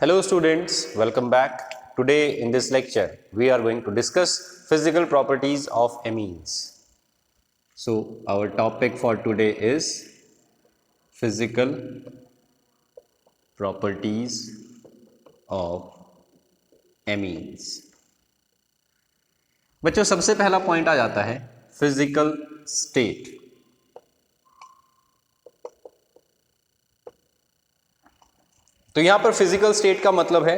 Hello students, welcome back. Today in this lecture, we are going to discuss physical properties of amines. So our topic for today is physical properties of amines. बच्चों सबसे पहला point आ जाता है physical state. तो यहां पर physical state का मतलब है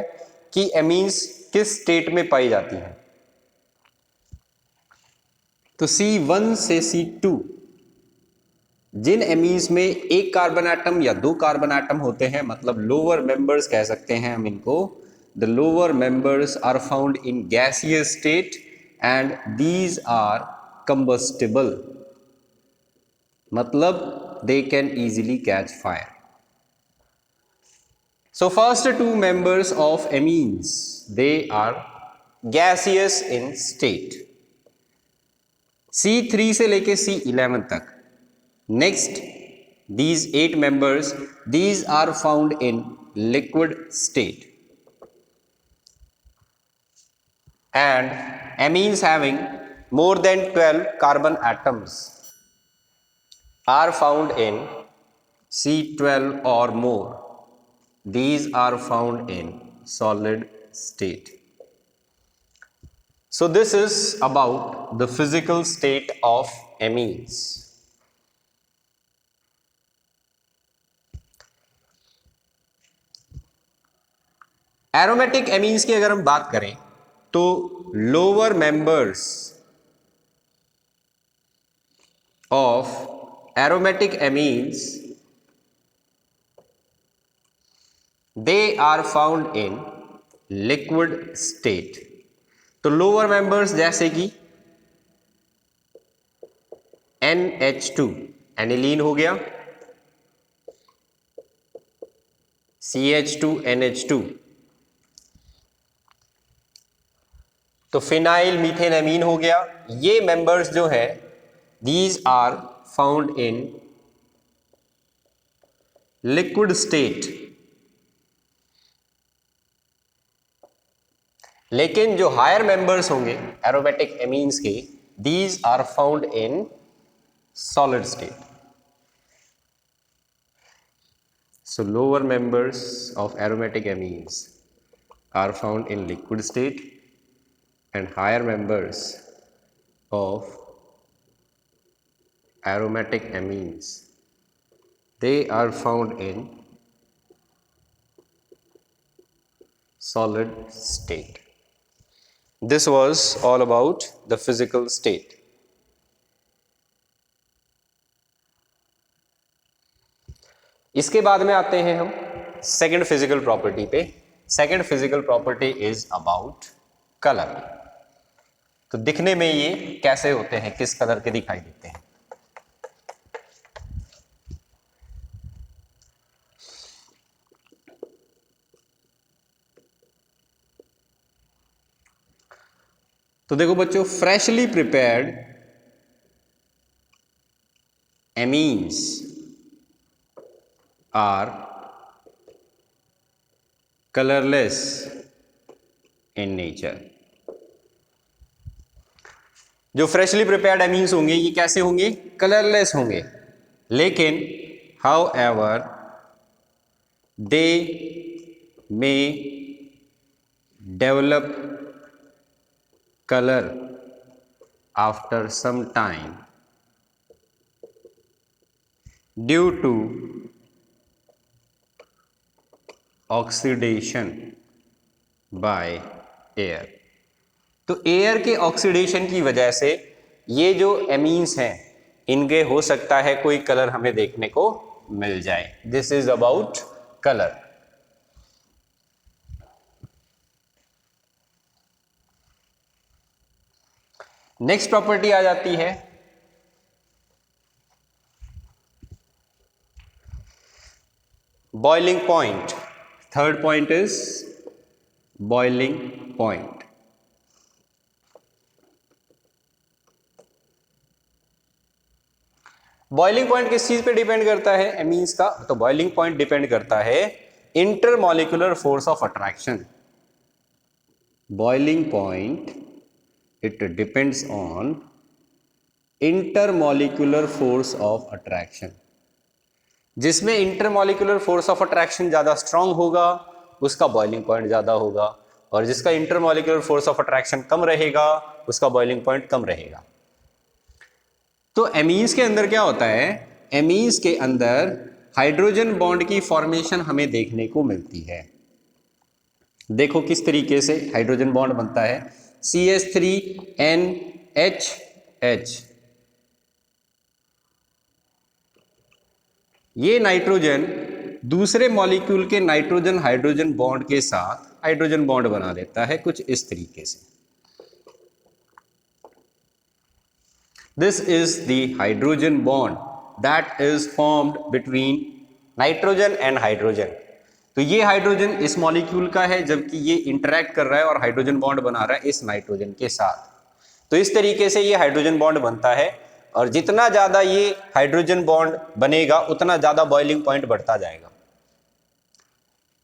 कि एमीन्स किस स्टेट में पाई जाती हैं. तो C1 से C2 जिन एमीन्स में एक कार्बन एटम या दो कार्बन एटम होते हैं, मतलब लोअर मेंबर्स कह सकते हैं हम इनको. The lower members are found in gaseous state and these are combustible, मतलब they can easily catch fire. So first two members of amines, they are gaseous in state. C3 से लेके C11 तक. Next, these 8 members, these are found in liquid state. And amines having more than 12 carbon atoms are found in C12 or more. These are found in solid state. So this is about the physical state of amines. Aromatic amines की अगर हम बात करें तो lower members of aromatic amines they are found in liquid state. तो lower members जैसे कि NH2 aniline हो गया, CH2 NH2, तो फिनाइल मीथेन एमीन हो गया. ये मेंबर्स जो है these are found in liquid state. लेकिन जो हायर मेंबर्स होंगे एरोमेटिक एमीन्स के, these are found in solid state. So lower members of aromatic amines are found in liquid state and higher members of aromatic amines they are found in solid state. This was all about the physical state. इसके बाद में आते हैं हम second physical property पे. Second physical property is about colour. तो दिखने में ये कैसे होते हैं, किस कलर के दिखाई देते हैं. तो देखो बच्चों, freshly prepared amines are colourless in nature. जो फ्रेशली प्रिपेयर्ड एमीन्स होंगे ये कैसे होंगे, कलरलेस होंगे. लेकिन however they may develop color after some time due to oxidation by air. तो एयर के ऑक्सीडेशन की वजह से ये जो एमीन्स हैं इनके हो सकता है कोई कलर हमें देखने को मिल जाए. This is about colour. Next property आ जाती है boiling point. Third point is boiling point. Boiling point किस चीज पे डिपेंड करता है एमीन्स का, तो बॉइलिंग पॉइंट डिपेंड करता है intermolecular force of attraction. Boiling point, it depends on intermolecular force of attraction. जिसमें इंटरमॉलिक्यूलर फोर्स ऑफ अट्रैक्शन ज़्यादा स्ट्रांग होगा उसका बॉइलिंग पॉइंट ज़्यादा होगा, और जिसका इंटरमॉलिक्यूलर फोर्स ऑफ अट्रैक्शन कम रहेगा उसका बॉइलिंग पॉइंट कम रहेगा। तो एमीन्स के अंदर क्या होता है, एमीन्स के अंदर हाइड्रोजन बॉन्ड की फॉर्मेशन हमें देखने को मिलती है। देखो किस तरीके से हाइड्रोजन बॉन्ड बनता है, CH3NHH। ये नाइट्रोजन दूसरे मॉलिक्यूल के नाइट्रोजन हाइड्रोजन बॉन्ड के साथ हाइड्रोजन बॉन्ड बना देता है कुछ इस तरीके से। This is the hydrogen bond that is formed between nitrogen and hydrogen. तो ये हाइड्रोजन इस मॉलिक्यूल का है, जबकि ये इंटरैक्ट कर रहा है और हाइड्रोजन बॉन्ड बना रहा है इस नाइट्रोजन के साथ। तो इस तरीके से ये हाइड्रोजन बॉन्ड बनता है, और जितना ज्यादा ये हाइड्रोजन बॉन्ड बनेगा उतना ज्यादा बॉइलिंग पॉइंट बढ़ता जाएगा।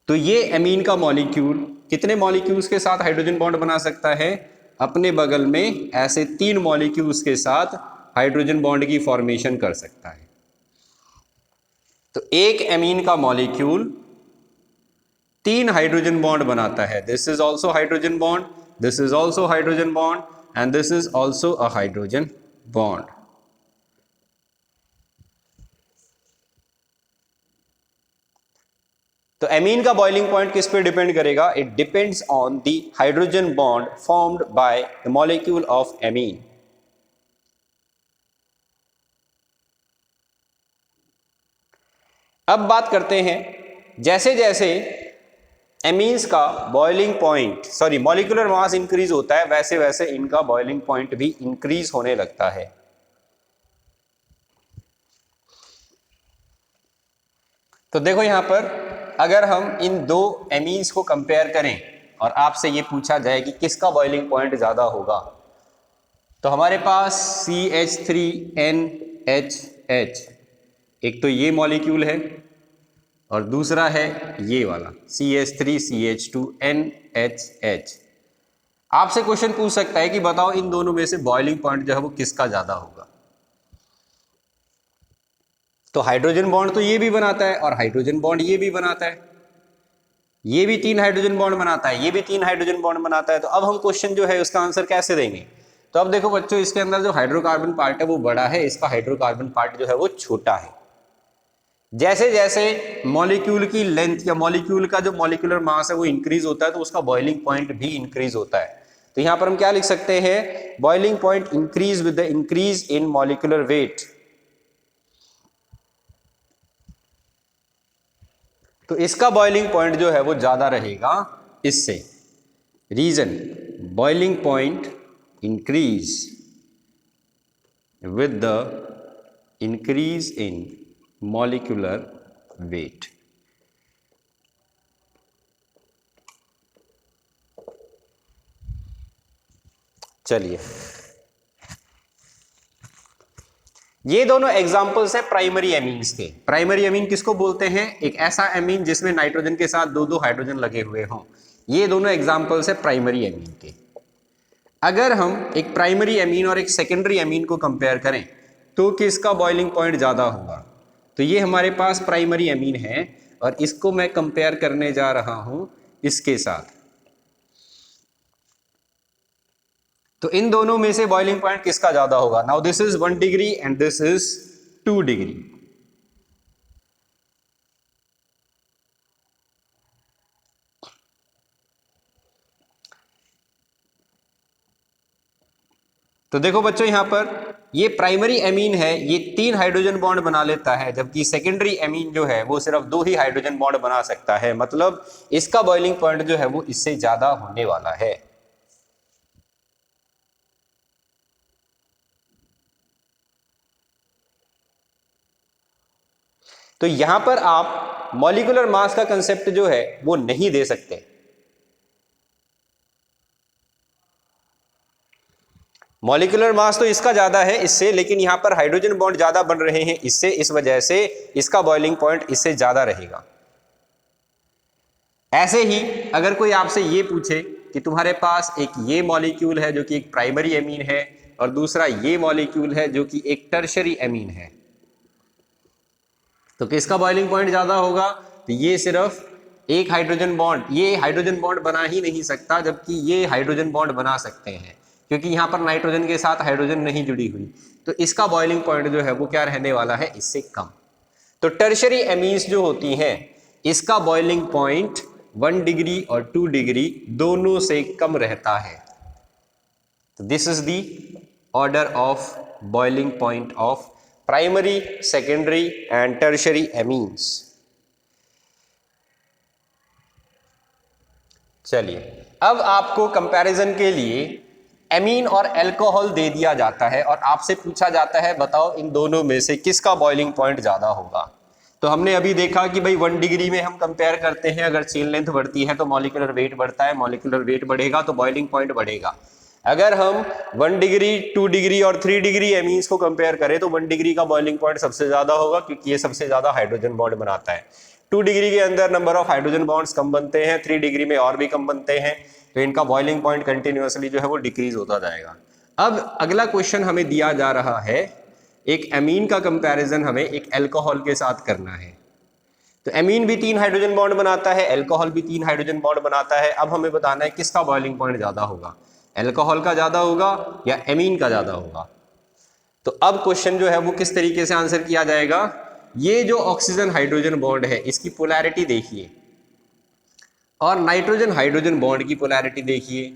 तो ये एमीन का मॉलिक्यूल कितने मॉलिक्यूल्स के साथ हाइड्रोजन बॉन्ड बना सकता है, अपने बगल में ऐसे 3 मॉलिक्यूल्स के साथ हाइड्रोजन बॉन्ड की फॉर्मेशन कर सकता है। तो एक एमीन का मॉलिक्यूल 3 हाइड्रोजन बॉन्ड बनाता है। This is also hydrogen bond, this is also hydrogen bond, and this is also a hydrogen bond. तो एमीन का बॉइलिंग पॉइंट किस पे डिपेंड करेगा, it depends on the hydrogen bond formed by the molecule of amine. अब बात करते हैं, जैसे जैसे एमीन्स का boiling point molecular mass increase होता है, वैसे वैसे इनका बॉइलिंग पॉइंट भी इंक्रीज होने लगता है। तो देखो यहां पर अगर हम इन 2 एमीन्स को कंपेयर करें और आपसे ये पूछा जाए कि किसका बॉइलिंग पॉइंट ज्यादा होगा, तो हमारे पास CH3NHH, एक तो ये मॉलिक्यूल है और दूसरा है ये वाला CH3CH2NHH। आपसे क्वेश्चन पूछ सकता है कि बताओ इन दोनों में से बॉइलिंग पॉइंट जो है वो किसका ज्यादा होगा। तो हाइड्रोजन बॉन्ड तो ये भी बनाता है और हाइड्रोजन बॉन्ड ये भी बनाता है, ये भी 3 हाइड्रोजन बॉन्ड बनाता है, ये भी 3 हाइड्रोजन बॉन्ड बनाता है। तो अब हम क्वेश्चन जो है उसका आंसर कैसे देंगे, तो अब देखो बच्चों, इसके अंदर जो हाइड्रोकार्बन पार्ट है वो बड़ा है, इसका हाइड्रोकार्बन पार्ट जो है वो छोटा है। जैसे जैसे मॉलिक्यूल की लेंथ या मॉलिक्यूल का जो मॉलिक्यूलर मास है वो इंक्रीज होता है तो उसका बॉइलिंग पॉइंट भी इंक्रीज होता है। तो यहां पर हम क्या लिख सकते हैं, boiling point increase with the increase in molecular wait. तो इसका बॉइलिंग पॉइंट जो है वो ज्यादा रहेगा इससे। Reason, boiling point increase with the increase in molecular weight. चलिए, ये दोनों एग्जांपल्स हैं प्राइमरी एमीन्स के। प्राइमरी एमीन किसको बोलते हैं, एक ऐसा एमीन जिसमें नाइट्रोजन के साथ 2-2 हाइड्रोजन लगे हुए हों। ये दोनों एग्जांपल्स हैं प्राइमरी एमीन के। अगर हम एक प्राइमरी एमीन और एक सेकेंडरी एमीन को कंपेयर करें तो किसका बॉइलिंग पॉइंट ज्यादा होगा, तो ये हमारे पास प्राइमरी एमीन है और इसको मैं कंपेयर करने जा रहा हूं इसके साथ। तो इन दोनों में से बॉइलिंग पॉइंट किसका ज्यादा होगा। Now this is 1 degree and this is 2 degree. तो देखो बच्चों, यहां पर ये प्राइमरी एमीन है, ये 3 हाइड्रोजन बॉन्ड बना लेता है, जबकि सेकेंडरी एमीन जो है वो सिर्फ 2 ही हाइड्रोजन बॉन्ड बना सकता है। मतलब इसका बॉइलिंग पॉइंट जो है वो इससे ज्यादा होने वाला है। तो यहां पर आप मॉलिक्यूलर मास का कंसेप्ट जो है वो नहीं दे सकते। मॉलिक्यूलर मास तो इसका ज्यादा है इससे, लेकिन यहां पर हाइड्रोजन बॉन्ड ज्यादा बन रहे हैं इससे, इस वजह से इसका बॉइलिंग पॉइंट इससे ज्यादा रहेगा। ऐसे ही अगर कोई आपसे ये पूछे कि तुम्हारे पास एक ये मॉलिक्यूल है जो कि एक प्राइमरी एमीन है और दूसरा ये मॉलिक्यूल है जो कि एक टर्शरी एमीन है, तो किसका बॉइलिंग पॉइंट ज्यादा होगा? तो ये सिर्फ एक हाइड्रोजन बॉन्ड, ये हाइड्रोजन बॉन्ड बना ही नहीं सकता, जबकि ये हाइड्रोजन बॉन्ड बना सकते हैं क्योंकि यहां पर नाइट्रोजन के साथ हाइड्रोजन नहीं जुड़ी हुई, तो इसका बॉइलिंग पॉइंट जो है वो क्या रहने वाला है? इससे कम। तो टर्शरी एमीन्स जो होती हैं इसका बॉइलिंग पॉइंट 1 डिग्री और 2 डिग्री दोनों से कम रहता है। तो this is the order of boiling point of primary, secondary and tertiary amines. चलिए, अब आपको कंपैरिजन के लिए एमीन और अल्कोहल दे दिया जाता है और आपसे पूछा जाता है बताओ इन दोनों में से किसका बॉइलिंग पॉइंट ज्यादा होगा। तो हमने अभी देखा कि भाई 1 डिग्री में हम कंपेयर करते हैं, अगर चेन लेंथ बढ़ती है तो मॉलिक्यूलर वेट बढ़ता है, मॉलिक्यूलर वेट बढ़ेगा तो बॉइलिंग पॉइंट बढ़ेगा। अगर हम 1 डिग्री, 2 डिग्री और 3 डिग्री एमीन्स को कंपेयर करें तो 1 डिग्री का बॉइलिंग पॉइंट सबसे ज्यादा होगा क्योंकि ये सबसे ज्यादा हाइड्रोजन बॉन्ड बनाता है। 2 डिग्री के अंदर नंबर ऑफ हाइड्रोजन बॉन्ड्स कम बनते हैं, 3 डिग्री में और भी कम बनते हैं, तो इनका बॉइलिंग पॉइंट कंटिन्यूअसली जो है वो डिक्रीज होता जाएगा। अब अगला क्वेश्चन हमें दिया जा रहा है, एक एमीन का कंपैरिजन हमें एक अल्कोहल के साथ करना है। तो एमीन भी 3 हाइड्रोजन बॉन्ड बनाता है, अल्कोहल भी 3 हाइड्रोजन बॉन्ड बनाता है। अब हमें बताना है किसका बॉइलिंग पॉइंट ज्यादा होगा, अल्कोहल का ज्यादा होगा या एमीन का ज्यादा होगा। तो अब क्वेश्चन जो है वो किस तरीके से आंसर किया जाएगा, ये जो ऑक्सीजन हाइड्रोजन बॉन्ड है इसकी पोलैरिटी देखिए और नाइट्रोजन हाइड्रोजन बॉन्ड की पोलैरिटी देखिए।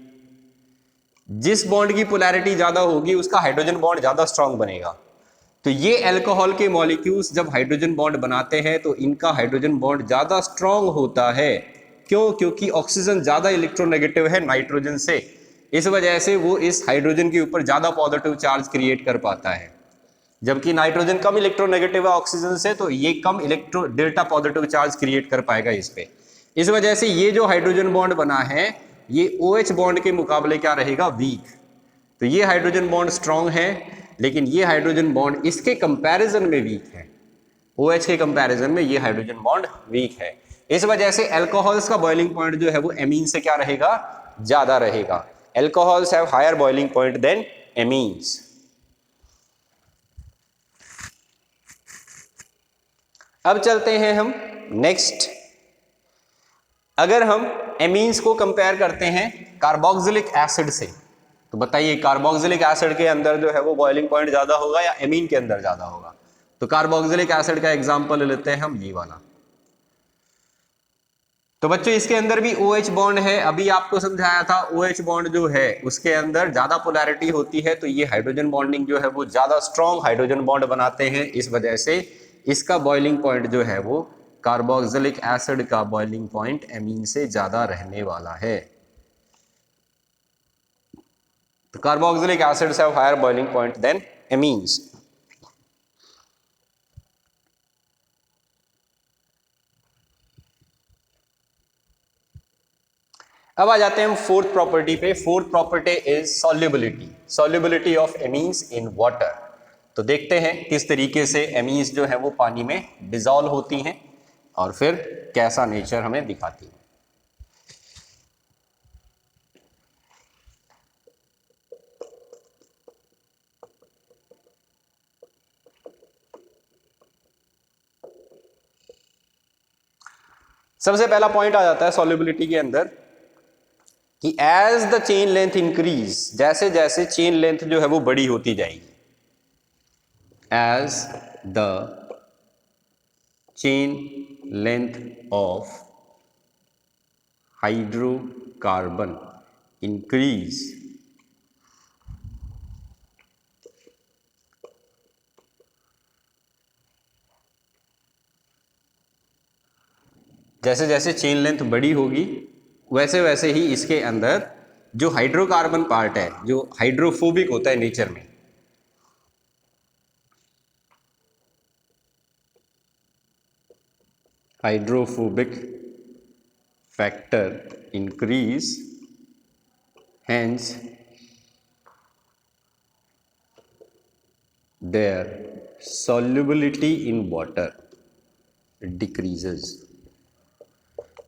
जिस बॉन्ड की पोलैरिटी ज्यादा होगी उसका हाइड्रोजन बॉन्ड ज्यादा स्ट्रांग बनेगा। तो ये अल्कोहल के मॉलिक्यूल्स जब हाइड्रोजन बॉन्ड बनाते हैं तो इनका हाइड्रोजन बॉन्ड ज्यादा स्ट्रांग होता है। क्यों? क्योंकि ऑक्सीजन ज्यादा इलेक्ट्रोनेगेटिव है नाइट्रोजन से, इस वजह से वो इस हाइड्रोजन के ऊपर ज्यादा पॉजिटिव चार्ज क्रिएट कर पाता है, जबकि नाइट्रोजन कम इलेक्ट्रोनेगेटिव है ऑक्सीजन से, तो ये कम electro delta positive charge create कर पाएगा इस पे। इस वजह से ये जो हाइड्रोजन बॉन्ड बना है ये OH बॉन्ड के मुकाबले क्या रहेगा? वीक। तो ये हाइड्रोजन बॉन्ड स्ट्रांग है लेकिन ये हाइड्रोजन बॉन्ड इसके कंपैरिजन में वीक है, OH के कंपैरिजन में ये हाइड्रोजन बॉन्ड वीक है। इस वजह से अल्कोहल्स का बॉइलिंग पॉइंट जो है वो एमीन से क्या रहेगा? ज्यादा रहेगा। Alcohols have higher boiling point than amines. अब चलते हैं हम नेक्स्ट। अगर हम एमीन्स को कंपेयर करते हैं कार्बोक्सिलिक एसिड से, तो बताइए कार्बोक्सिलिक एसिड के अंदर जो है वो बॉइलिंग पॉइंट ज्यादा होगा या एमीन के अंदर ज्यादा होगा? तो कार्बोक्सिलिक एसिड का एग्जांपल ले लेते हैं हम, ये वाला। तो बच्चों इसके अंदर भी OH बॉन्ड है, अभी आपको समझाया था OH बॉन्ड जो है उसके अंदर ज्यादा पोलैरिटी होती है, तो ये हाइड्रोजन बॉन्डिंग जो है वो ज्यादा स्ट्रॉन्ग हाइड्रोजन बॉन्ड बनाते हैं। इस वजह से इसका बॉइलिंग पॉइंट जो है वो कार्बोक्सिलिक एसिड का बॉइलिंग पॉइंट एमीन से ज्यादा रहने वाला है। तो carboxylic acids have higher boiling point than amines. अब आ जाते हैं हम फोर्थ प्रॉपर्टी पे। Fourth property is solubility, solubility of amines in water. तो देखते हैं किस तरीके से एमीन्स जो है वो पानी में डिसॉल्व होती हैं और फिर कैसा नेचर हमें दिखाती है। सबसे पहला पॉइंट आ जाता है सॉल्युबिलिटी के अंदर कि as the chain length increase, जैसे जैसे चेन लेंथ जो है वो बड़ी होती जाएगी, as the chain length of hydrocarbon increase, जैसे जैसे चेन लेंथ बड़ी होगी वैसे वैसे ही इसके अंदर जो हाइड्रोकार्बन पार्ट है, जो हाइड्रोफोबिक होता है नेचर में, hydrophobic factor increase, hence their solubility in water decreases।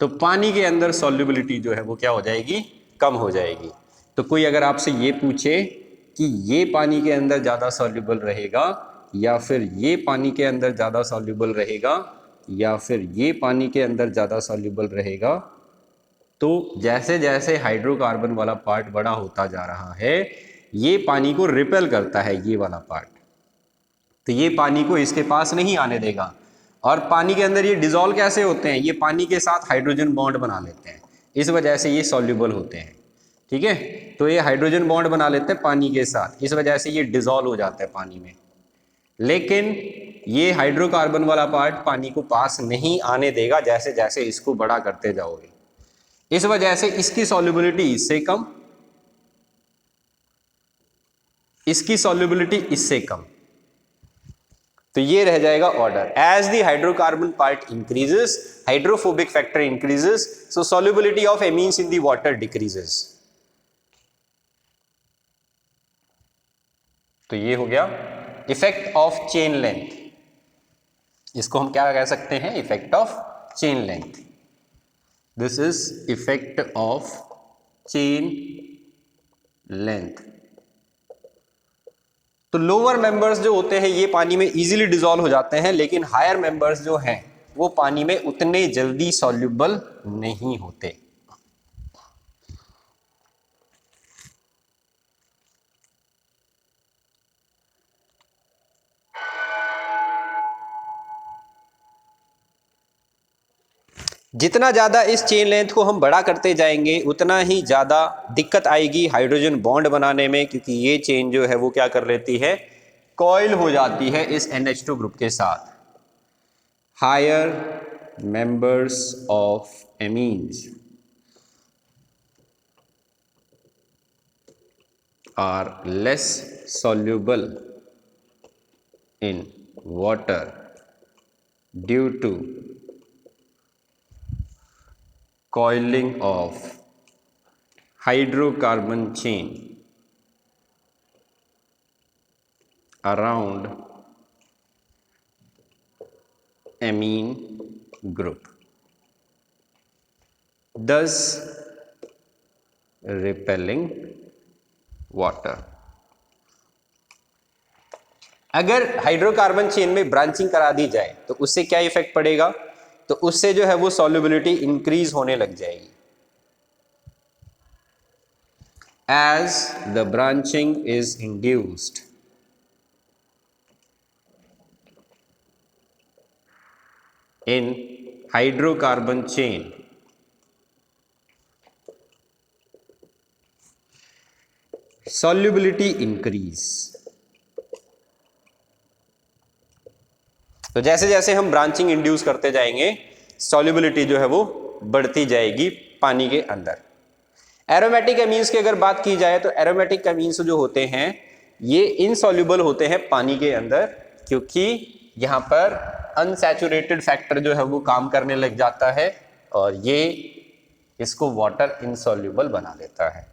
तो पानी के अंदर सॉल्युबिलिटी जो है वो क्या हो जाएगी, कम हो जाएगी। तो कोई अगर आपसे ये पूछे कि ये पानी के अंदर ज़्यादा सॉल्युबल रहेगा या फिर ये पानी के अंदर ज़्यादा सॉल्युबल रहेगा या फिर ये पानी के अंदर ज़्यादा सॉल्युबल रहेगा, तो जैसे जैसे हाइड्रोकार्बन वाला पार्ट बड़ा होता जा रहा है ये पानी को रिपेल करता है, ये वाला पार्ट, तो ये पानी को इसके पास नहीं आने देगा। और पानी के अंदर ये डिजोल्व कैसे होते हैं, ये पानी के साथ हाइड्रोजन बॉन्ड बना लेते हैं, इस वजह से ये सॉल्युबल होते हैं। ठीक है, तो ये हाइड्रोजन बॉन्ड बना लेते हैं पानी के साथ, इस वजह से ये डिजोल्व हो जाता है पानी में। लेकिन ये हाइड्रोकार्बन वाला पार्ट पानी को पास नहीं आने देगा जैसे जैसे इसको बड़ा करते जाओगे, इस वजह से इसकी सॉल्युबिलिटी इससे कम, इसकी सॉल्युबिलिटी इससे कम। तो ये रह जाएगा order, as the hydrocarbon part increases hydrophobic factor increases, so solubility of amines in the water decreases. तो ये हो गया इफेक्ट ऑफ चेन लेंथ, इसको हम क्या कह सकते हैं, effect of chain length. This is effect of chain length. तो लोअर मेंबर्स जो होते हैं ये पानी में इजीली डिसॉल्व हो जाते हैं, लेकिन हायर मेंबर्स जो हैं वो पानी में उतने जल्दी सॉल्युबल नहीं होते। जितना ज़्यादा इस चेन लेंथ को हम बड़ा करते जाएंगे उतना ही ज़्यादा दिक्कत आएगी हाइड्रोजन बॉन्ड बनाने में, क्योंकि ये चेन जो है वो क्या कर लेती है, कॉइल हो जाती है इस NH2 ग्रुप के साथ। Higher members of amines are less soluble in water due to coiling of hydrocarbon chain around amine group, thus repelling water। अगर हाइड्रोकार्बन चेन में ब्रांचिंग करा दी जाए तो उससे क्या इफेक्ट पड़ेगा, तो उससे जो है वो सॉल्युबिलिटी इंक्रीज होने लग जाएगी। As the branching is induced in hydrocarbon chain, solubility increase. तो जैसे जैसे हम ब्रांचिंग इंड्यूस करते जाएंगे सॉल्युबिलिटी जो है वो बढ़ती जाएगी पानी के अंदर। एरोमेटिक एमीन्स की अगर बात की जाए तो एरोमेटिक एमीन्स जो होते हैं ये इनसॉल्युबल होते हैं पानी के अंदर, क्योंकि यहां पर अनसैचुरेटेड फैक्टर जो है वो काम करने लग जाता है और ये इसको वाटर इनसॉल्युबल बना देता है।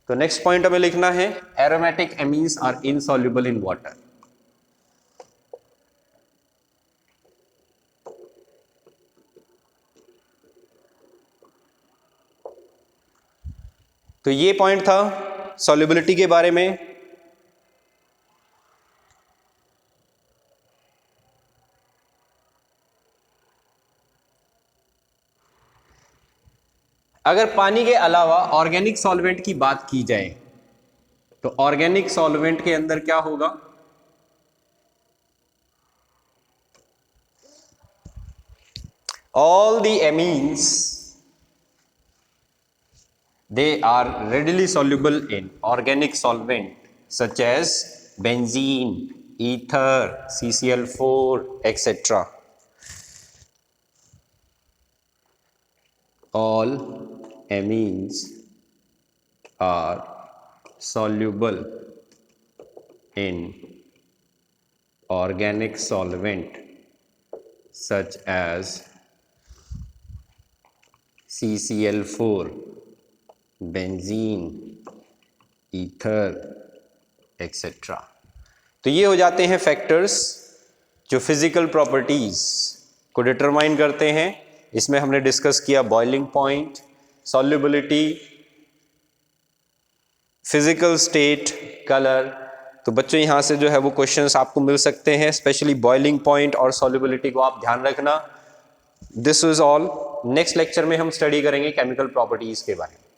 तो नेक्स्ट पॉइंट हमें लिखना है, aromatic amines are insoluble in water. तो ये पॉइंट था सॉल्युबिलिटी के बारे में। अगर पानी के अलावा ऑर्गेनिक सॉल्वेंट की बात की जाए तो ऑर्गेनिक सॉल्वेंट के अंदर क्या होगा, all the amines they are readily soluble in organic solvent such as benzene, ether, CCl4, etc. All amines are soluble in organic solvent such as CCl4, benzene, ether etcetera. तो ये हो जाते हैं factors जो फिजिकल प्रॉपर्टीज को determine करते हैं इसमें हमने डिस्कस किया boiling point, solubility, physical state, colour. तो बच्चों यहाँ से जो है वो क्वेश्चंस आपको मिल सकते हैं, स्पेशली बॉइलिंग पॉइंट और सॉल्युबिलिटी को आप ध्यान रखना। This is all. Next lecture में हम स्टडी करेंगे केमिकल प्रॉपर्टीज के बारे में।